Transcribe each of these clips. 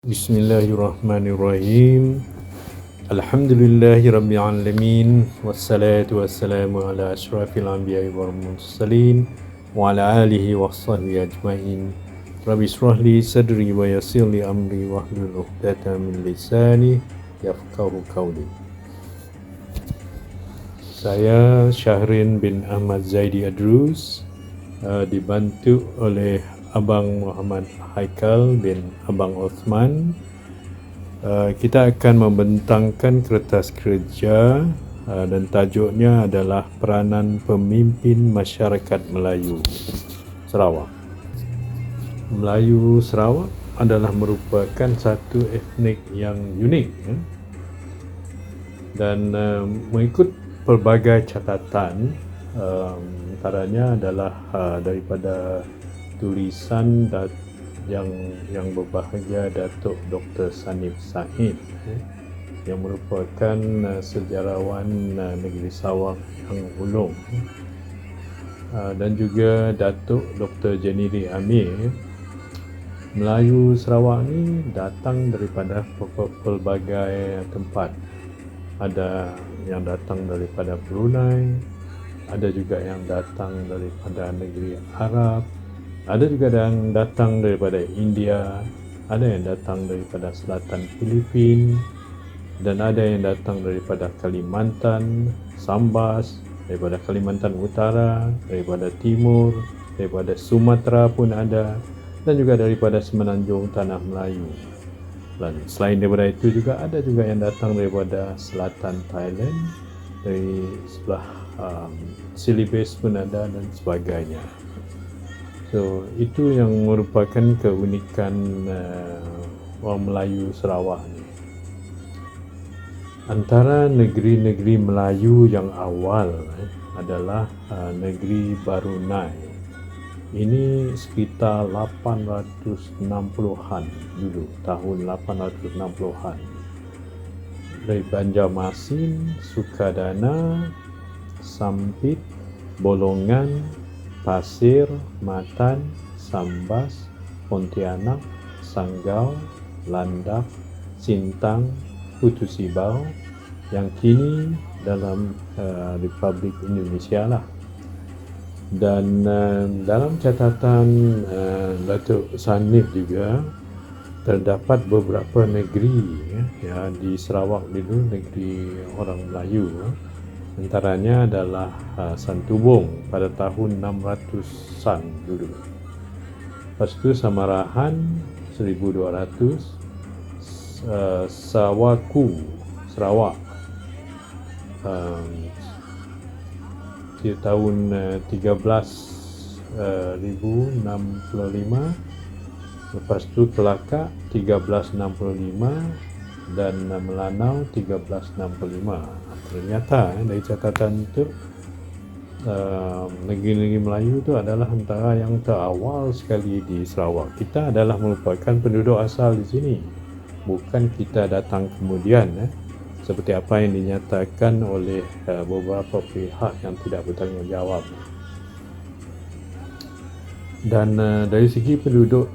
Bismillahirrahmanirrahim. Alhamdulillahi rabbil alamin wassalatu wassalamu ala asyrafil anbiya'i wal mursalin wa ala alihi washabbihi ajmain. Rabbi shrah li sadri wa yassir li amri wahlul 'uqdatam min lisani yafqahu qawli. Saya Syahrin bin Ahmad Zaidi Adrus, dibantu oleh Abang Muhammad Haikal bin Abang Osman. Kita akan membentangkan kertas kerja dan tajuknya adalah Peranan Pemimpin Masyarakat Melayu Sarawak. Melayu Sarawak adalah merupakan satu etnik yang unik dan mengikut pelbagai catatan, antaranya adalah daripada tulisan yang berbahagia Datuk Dr. Sanif Said yang merupakan sejarawan negeri Sarawak yang ulung, dan juga Datuk Dr. Jeniri Amir. Melayu Sarawak ni datang daripada pelbagai tempat. Ada yang datang daripada Brunei, ada juga yang datang daripada negeri Arab, ada juga yang datang daripada India, ada yang datang daripada selatan Filipina, dan ada yang datang daripada Kalimantan, Sambas, daripada Kalimantan Utara, daripada Timur, daripada Sumatera pun ada, dan juga daripada Semenanjung Tanah Melayu. Dan selain daripada itu juga ada juga yang datang daripada selatan Thailand, dari sebelah Celebes pun ada dan sebagainya. So, itu yang merupakan keunikan orang Melayu Sarawak ni. Antara negeri-negeri Melayu yang awal adalah negeri Brunei. Ini sekitar 860-an dulu, tahun 860-an. Dari Banjarmasin, Sukadana, Sampit, Bolongan, Pasir, Matan, Sambas, Pontianak, Sanggau, Landak, Sintang, Putu Sibau yang kini dalam Republik Indonesia lah. Dan dalam catatan Datuk Sanif juga terdapat beberapa negeri di Sarawak dulu, negeri orang Melayu. Antaranya adalah Santubong pada tahun 600-an dulu. Lepas itu Samarahan 1200, Sawaku Sarawak di tahun 13,065. Lepas itu Kelakar 1365 dan Melanau 1365. Ternyata dari catatan itu negeri-negeri Melayu itu adalah antara yang terawal sekali di Sarawak. Kita adalah merupakan penduduk asal di sini, bukan kita datang kemudian seperti apa yang dinyatakan oleh beberapa pihak yang tidak bertanggungjawab. Dan dari segi penduduk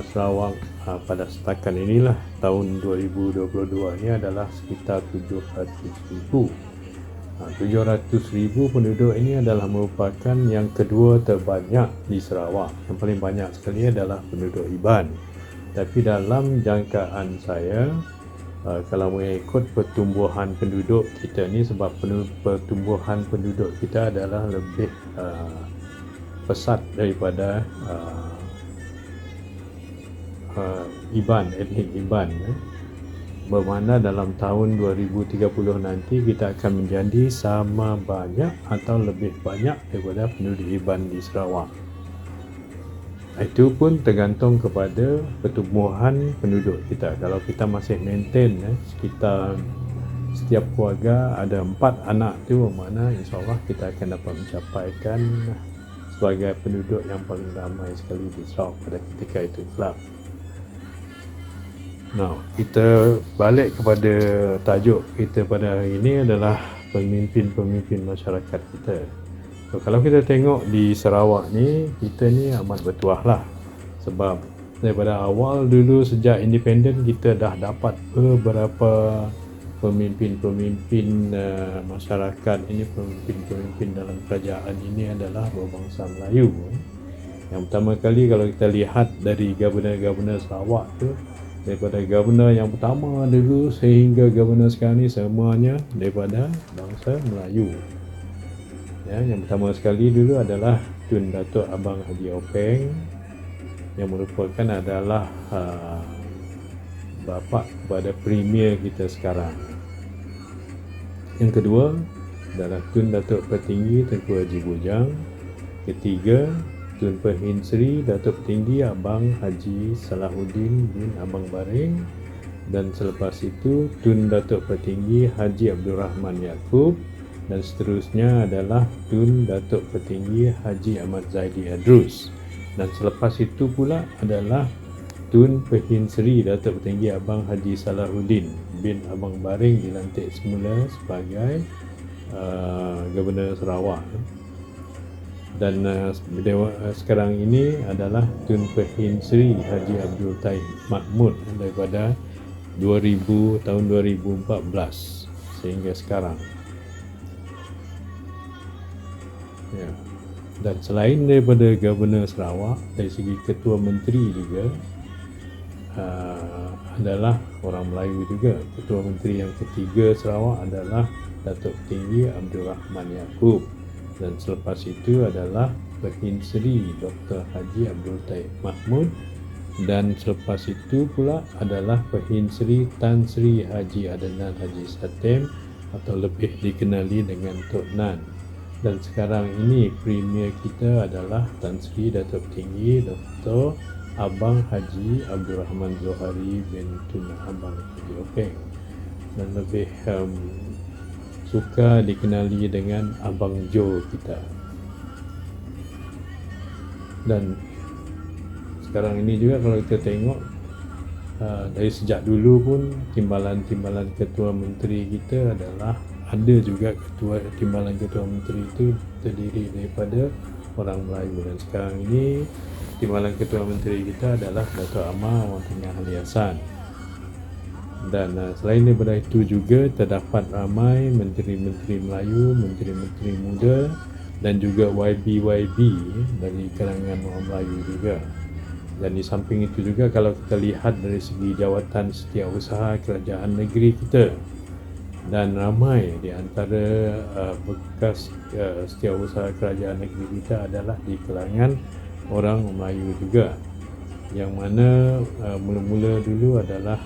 Sarawak pada setakat inilah tahun 2022 ini adalah sekitar 700,000. 700,000 penduduk ini adalah merupakan yang kedua terbanyak di Sarawak. Yang paling banyak sekali adalah penduduk Iban. Tapi dalam jangkaan saya, kalau mengikut pertumbuhan penduduk kita ni, sebab pertumbuhan penduduk kita adalah lebih pesat daripada Iban, etnik Iban, bermakna dalam tahun 2030 nanti kita akan menjadi sama banyak atau lebih banyak daripada penduduk Iban di Sarawak. Itu pun tergantung kepada pertumbuhan penduduk kita. Kalau kita masih maintain sekitar setiap keluarga ada 4 anak tu, bermakna insyaAllah kita akan dapat mencapaikan sebagai penduduk yang paling ramai sekali di Sarawak pada ketika itu kelak. Nah, kita balik kepada tajuk kita pada hari ini adalah pemimpin-pemimpin masyarakat kita. So, kalau kita tengok di Sarawak ni, kita ni amat bertuah lah. Sebab daripada awal dulu sejak independen kita dah dapat beberapa pemimpin-pemimpin masyarakat ini, pemimpin-pemimpin dalam kerajaan ini adalah berbangsa Melayu. Yang pertama kali kalau kita lihat dari Governor Sarawak tu, daripada Governor yang pertama dulu sehingga Governor sekarang ni semuanya daripada bangsa Melayu. Ya, yang pertama sekali dulu adalah Tun Datuk Abang Haji Openg, yang merupakan adalah bapa kepada Premier kita sekarang. Yang kedua adalah Tun Datuk Petinggi Tengku Haji Bujang. Ketiga, Tun Perhin Seri Datuk Petinggi Abang Haji Salahuddin bin Abang Baring. Dan selepas itu Tun Datuk Petinggi Haji Abdul Rahman Yaakob. Dan seterusnya adalah Tun Datuk Petinggi Haji Ahmad Zaidi Adrus. Dan selepas itu pula adalah Tun Perhin Seri Datuk Petinggi Abang Haji Salahuddin bin Abang Baring dilantik semula sebagai Governor Sarawak. Dan sekarang ini adalah Tun Perhin Seri Haji Abdul Taib Mahmud daripada tahun 2014 sehingga sekarang. Ya. Dan selain daripada Governor Sarawak, dari segi Ketua Menteri juga adalah orang Melayu juga. Ketua Menteri yang ketiga Sarawak adalah Datuk Petinggi Abdul Rahman Yaakob. Dan selepas itu adalah Perhin Seri Dr. Haji Abdul Taib Mahmud. Dan selepas itu pula adalah Perhin Seri Tan Sri Haji Adnan Haji Satem atau lebih dikenali dengan Tok Nan. Dan sekarang ini Premier kita adalah Tan Sri Datuk Petinggi Dr. Abang Haji Abdul Rahman Zohari bin Tun Abang Haji Openg. Dan lebih suka dikenali dengan Abang Jo kita. Dan sekarang ini juga kalau kita tengok dari sejak dulu pun timbalan-timbalan Ketua Menteri kita adalah ada juga timbalan Ketua Menteri itu terdiri daripada orang Melayu. Dan sekarang ini timbalan Ketua Menteri kita adalah Dato' Amar Wang Tengah Ali Hassan. Dan selain daripada itu juga terdapat ramai menteri-menteri Melayu, menteri-menteri muda dan juga YB dari kalangan orang Melayu juga. Dan di samping itu juga kalau kita lihat dari segi jawatan setiausaha kerajaan negeri kita, dan ramai di antara bekas setiausaha kerajaan negeri kita adalah di kalangan orang Melayu juga. Yang mana mula-mula dulu adalah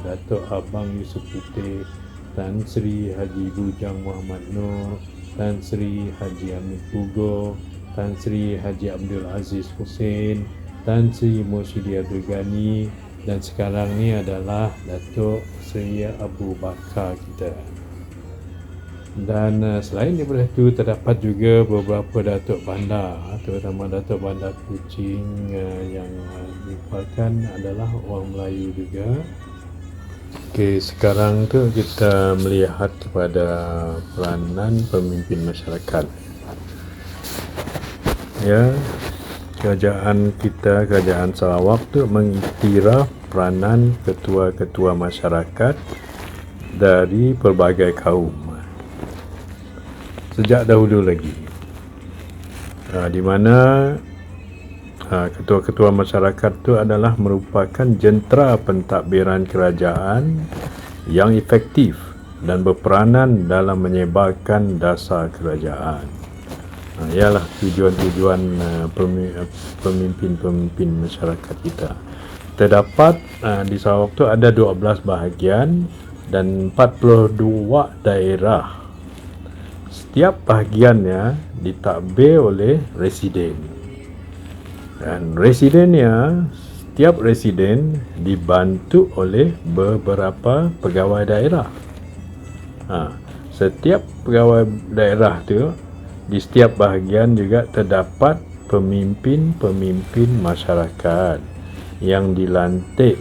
Datuk Abang Yusuf Putih, Tan Sri Haji Bujang Muhammad Nur, Tan Sri Haji Hamid Pugo, Tan Sri Haji Abdul Aziz Hussein, Tan Sri Mursidi Abdul Ghani, dan sekarang ni adalah Datuk Seri Abu Bakar kita. Dan selain daripada itu terdapat juga beberapa Datuk Bandar, terutama Datuk Bandar Kuching yang merupakan adalah orang Melayu juga. Okey, sekarang tu kita melihat kepada peranan pemimpin masyarakat. Ya, kerajaan kita, kerajaan Sarawak tu mengiktiraf peranan ketua-ketua masyarakat dari pelbagai kaum sejak dahulu lagi, di mana ketua-ketua masyarakat itu adalah merupakan jentera pentadbiran kerajaan yang efektif dan berperanan dalam menyebarkan dasar kerajaan. Ialah tujuan-tujuan pemimpin-pemimpin masyarakat kita. Terdapat di Sarawak itu ada 12 bahagian dan 42 daerah. Setiap bahagiannya ditadbir oleh residen. Dan residennya, setiap residen dibantu oleh beberapa pegawai daerah. Setiap pegawai daerah tu di setiap bahagian juga terdapat pemimpin-pemimpin masyarakat yang dilantik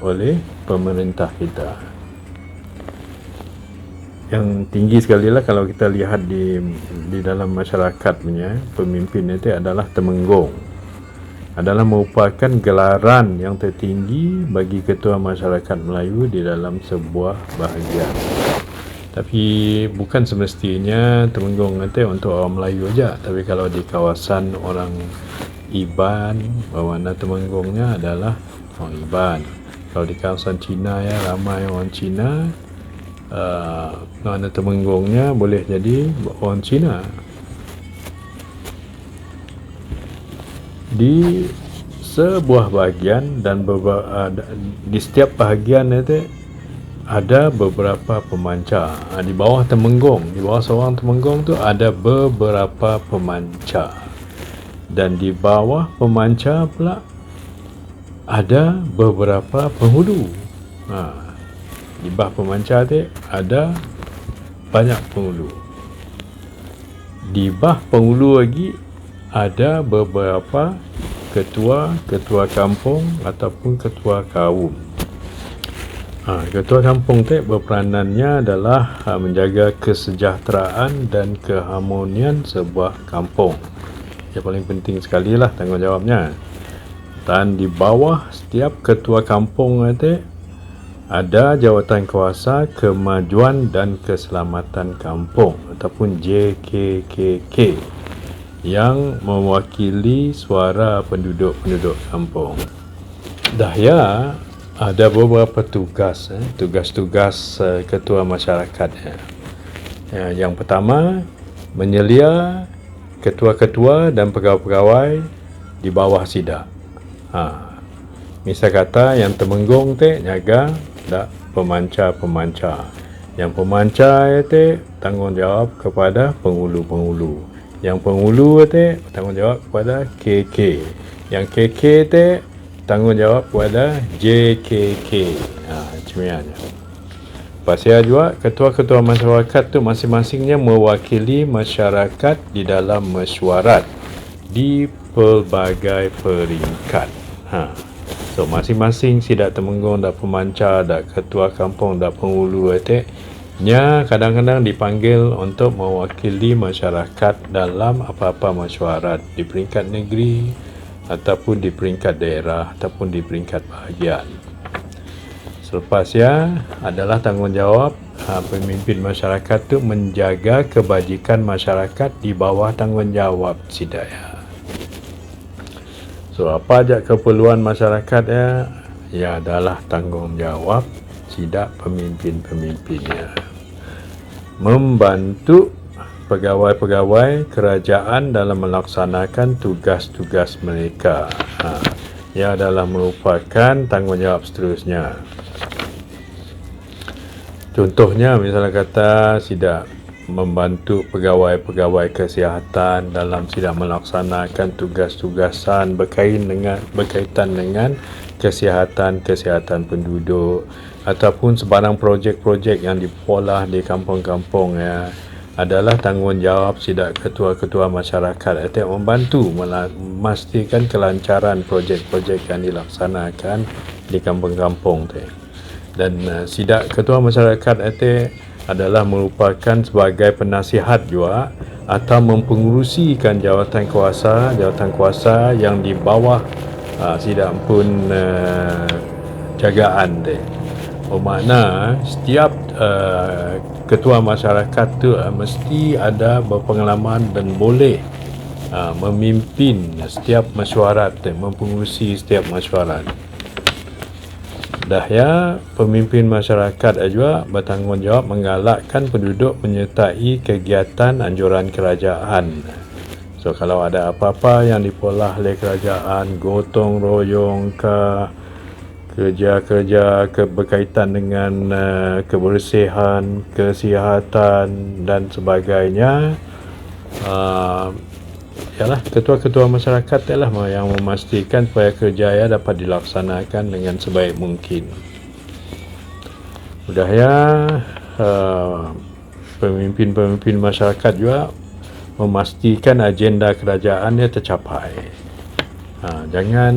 oleh pemerintah kita. Yang tinggi sekali lah kalau kita lihat di dalam masyarakat punya pemimpin itu adalah Temenggung. adalah merupakan gelaran yang tertinggi bagi ketua masyarakat Melayu di dalam sebuah bahagian. Tapi bukan semestinya Temenggung nanti untuk orang Melayu saja. Tapi kalau di kawasan orang Iban, bermakna Temenggungnya adalah orang Iban. Kalau di kawasan Cina ya, ramai orang Cina, makna Temenggungnya boleh jadi orang Cina. Di sebuah bahagian dan di setiap bahagian itu ada beberapa pemancar. Di bawah Temenggung, di bawah seorang Temenggung tu ada beberapa pemancar, dan di bawah pemancar pula ada beberapa penghulu. Di bawah pemancar tu ada banyak penghulu. Di bawah penghulu lagi ada beberapa ketua kampung ataupun ketua kaum. Ketua kampung tu berperanannya adalah menjaga kesejahteraan dan keharmonian sebuah kampung. Yang paling penting sekali lah tanggungjawabnya. Dan di bawah setiap ketua kampung itu ada jawatan kuasa kemajuan dan keselamatan kampung ataupun JKKK yang mewakili suara penduduk-penduduk kampung. Dahya ada beberapa tugas-tugas ketua masyarakat. Yang pertama, menyelia ketua-ketua dan pegawai-pegawai di bawah sidak. Misal kata yang Temenggung tu jaga dak pemancar-pemancar. Yang pemancar itu tanggungjawab kepada penghulu-penghulu. Yang penghulu tu tanggungjawab kepada KK. Yang KK tu tanggungjawab kepada JKK. Macam ni. Pasal juga ketua-ketua masyarakat tu masing-masingnya mewakili masyarakat di dalam mesyuarat di pelbagai peringkat. So masing-masing sidak Temenggung, dak pemancar, dak ketua kampung, dak penghulu itu nya kadang-kadang dipanggil untuk mewakili masyarakat dalam apa-apa mesyuarat di peringkat negeri ataupun di peringkat daerah ataupun di peringkat bahagian. Selepasnya adalah tanggungjawab pemimpin masyarakat itu menjaga kebajikan masyarakat di bawah tanggungjawab sidaya. So apa aja keperluan masyarakat ya adalah tanggungjawab sidak pemimpin-pemimpinnya. Membantu pegawai-pegawai kerajaan dalam melaksanakan tugas-tugas mereka. Ia adalah merupakan tanggungjawab seterusnya. Contohnya misalnya kata sidak membantu pegawai-pegawai kesihatan dalam sidak melaksanakan tugas-tugasan berkaitan dengan kesihatan penduduk ataupun sebarang projek-projek yang dipolah di kampung-kampung adalah tanggungjawab sidak ketua-ketua masyarakat untuk membantu memastikan kelancaran projek-projek yang dilaksanakan di kampung-kampung tu. Dan sidak ketua masyarakat itu adalah merupakan sebagai penasihat juga atau mempengurusikan jawatan kuasa yang di bawah sidak pun jagaan dia. Bermakna setiap ketua masyarakat tu mesti ada berpengalaman dan boleh memimpin setiap mesyuarat, mempengurusi setiap mesyuarat. Dahya pemimpin masyarakat juga bertanggungjawab menggalakkan penduduk menyertai kegiatan anjuran kerajaan. So kalau ada apa-apa yang dipolah oleh kerajaan, gotong royong kerja-kerja berkaitan dengan kebersihan, kesihatan dan sebagainya, ialah ketua-ketua masyarakat ialah yang memastikan supaya kerjaya dapat dilaksanakan dengan sebaik mungkin. Budaya pemimpin-pemimpin masyarakat juga memastikan agenda kerajaannya tercapai. Jangan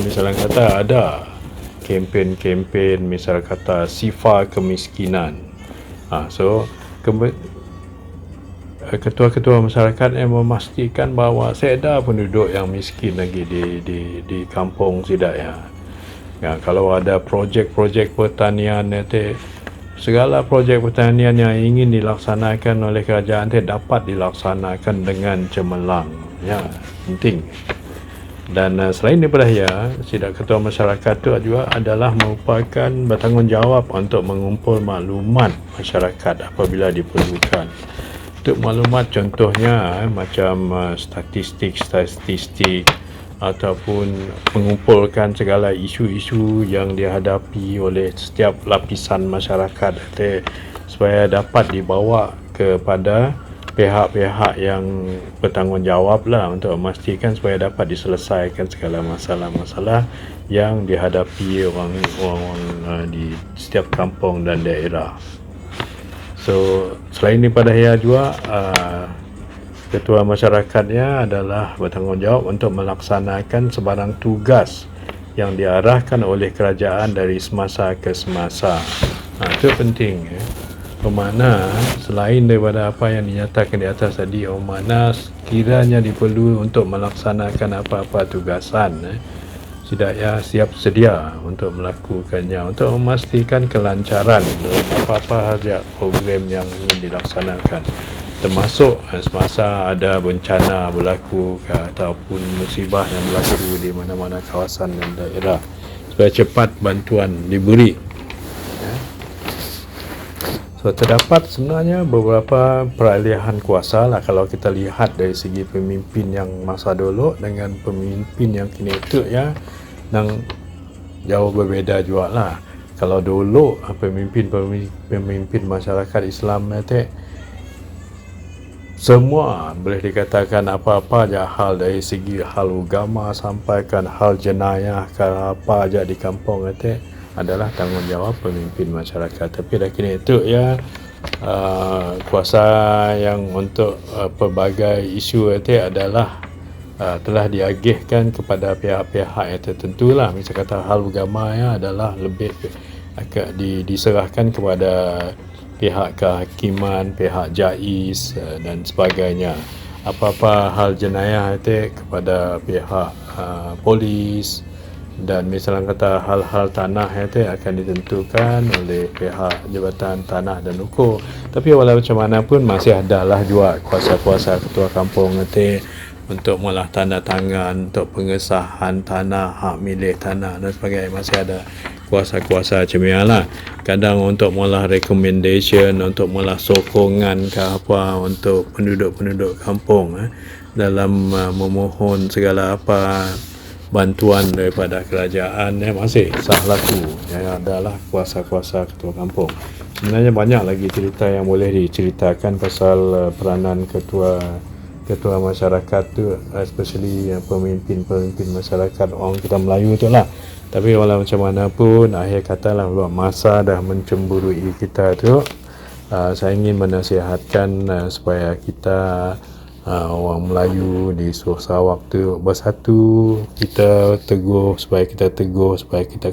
misalnya kata ada kempen-kempen misal kata sifar kemiskinan. ketua-ketua masyarakat yang memastikan bahawa seada penduduk yang miskin lagi di kampung Sidaya. Ya, kalau ada projek-projek pertanian nanti, segala projek pertanian yang ingin dilaksanakan oleh kerajaan dapat dilaksanakan dengan cemerlang. Ya, penting. Dan selain daripada sidang ketua masyarakat itu juga adalah merupakan bertanggungjawab untuk mengumpul maklumat masyarakat apabila diperlukan. Untuk maklumat contohnya macam statistik ataupun mengumpulkan segala isu-isu yang dihadapi oleh setiap lapisan masyarakat supaya dapat dibawa kepada pihak-pihak yang bertanggungjawab lah untuk memastikan supaya dapat diselesaikan segala masalah-masalah yang dihadapi orang-orang di setiap kampung dan daerah. So selain daripada juga ketua masyarakatnya adalah bertanggungjawab untuk melaksanakan sebarang tugas yang diarahkan oleh kerajaan dari semasa ke semasa. Itu penting. Bermakna selain daripada apa yang dinyatakan di atas tadi, bermakna sekiranya diperlu untuk melaksanakan apa-apa tugasan, Sidaya siap sedia untuk melakukannya, untuk memastikan kelancaran apa-apa saja program yang ingin dilaksanakan, termasuk semasa ada bencana berlaku ataupun musibah yang berlaku di mana-mana kawasan dan daerah, supaya cepat bantuan diberi. So terdapat sebenarnya beberapa peralihan kuasa lah kalau kita lihat dari segi pemimpin yang masa dulu dengan pemimpin yang kini itu yang jauh berbeza juga lah. Kalau dulu pemimpin masyarakat Islam itu semua boleh dikatakan apa-apa aja hal dari segi hal agama sampaikan hal jenayah ke apa aja di kampung itu adalah tanggungjawab pemimpin masyarakat. Tapi dah kini itu kuasa yang untuk pelbagai isu itu adalah telah diagihkan kepada pihak-pihak yang tertentu lah. Misal kata hal agama adalah lebih diserahkan kepada pihak kehakiman, pihak jais dan sebagainya. Apa-apa hal jenayah itu kepada pihak polis. Dan misalnya kata hal-hal tanah itu akan ditentukan oleh pihak Jabatan Tanah dan Hukum. Tapi walau macam mana pun masih adalah juga kuasa-kuasa ketua kampung itu untuk mengolah tanda tangan, untuk pengesahan tanah, hak milik tanah dan sebagainya. Masih ada kuasa-kuasa macam ni lah. Kadang untuk mengolah recommendation, untuk mengolah sokongan ke apa untuk penduduk-penduduk kampung dalam memohon segala apa bantuan daripada kerajaan masih sah laku. Adalah kuasa-kuasa ketua kampung. Sebenarnya banyak lagi cerita yang boleh diceritakan pasal peranan ketua masyarakat tu, especially pemimpin masyarakat orang kita Melayu tu lah. Tapi walau macam mana pun akhir kata lah masa dah mencemburui kita tu, saya ingin menasihatkan supaya kita orang Melayu di Sulawesi Sarawak tu bersatu, kita teguh, supaya kita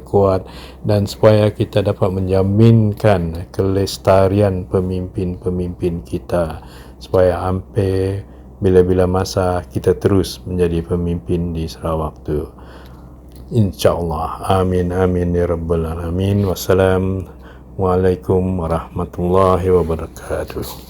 kuat dan supaya kita dapat menjaminkan kelestarian pemimpin-pemimpin kita, supaya sampai bila-bila masa kita terus menjadi pemimpin di Sarawak tu, insya-Allah. Amin amin ya rabbal alamin. Wassalamualaikum warahmatullahi wabarakatuh.